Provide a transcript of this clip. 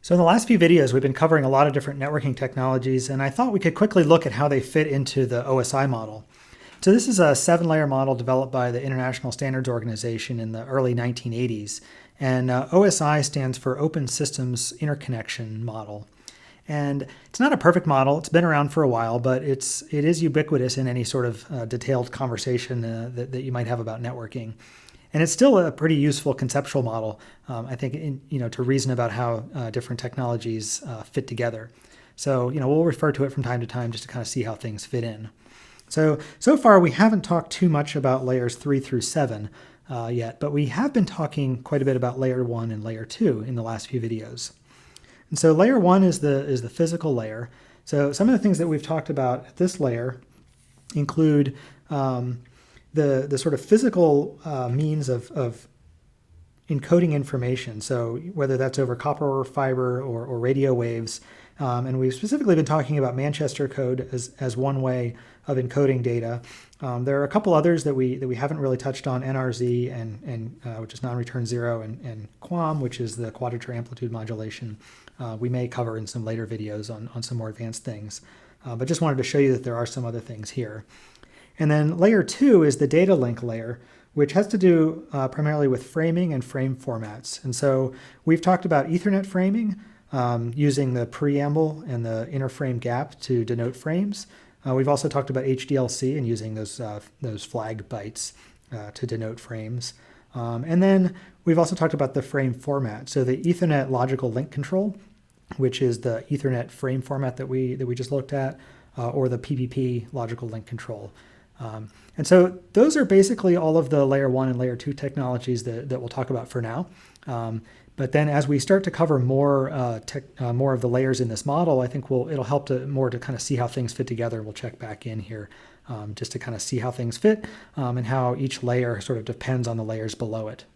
So in the last few videos, we've been covering a lot of different networking technologies, and I thought we could quickly look at how they fit into the OSI model. So this is a 7-layer model developed by the International Standards Organization in the early 1980s. And OSI stands for Open Systems Interconnection Model. And it's not a perfect model. It's been around for a while, but it is ubiquitous in any sort of detailed conversation that you might have about networking. And it's still a pretty useful conceptual model, I think, to reason about how different technologies fit together. So, we'll refer to it from time to time just to kind of see how things fit in. So far, we haven't talked too much about layers 3 through 7 yet, but we have been talking quite a bit about layer 1 and layer 2 in the last few videos. And so layer 1 is the physical layer. So some of the things that we've talked about at this layer include the sort of physical means of encoding information. So whether that's over copper or fiber or radio waves. And we've specifically been talking about Manchester code as one way of encoding data. There are a couple others that we haven't really touched on, NRZ and which is non-return zero, and QAM, which is the quadrature amplitude modulation. We may cover in some later videos on some more advanced things. But just wanted to show you that there are some other things here. And then layer 2 is the data link layer, which has to do primarily with framing and frame formats. And so we've talked about Ethernet framing using the preamble and the inner frame gap to denote frames. We've also talked about HDLC and using those flag bytes to denote frames. And then we've also talked about the frame format. So the Ethernet logical link control, which is the Ethernet frame format that we just looked at, or the PPP logical link control. And so those are basically all of the layer 1 and layer 2 technologies that we'll talk about for now. But then as we start to cover more of the layers in this model, I think it'll help to kind of see how things fit together. We'll check back in here just to kind of see how things fit and how each layer sort of depends on the layers below it.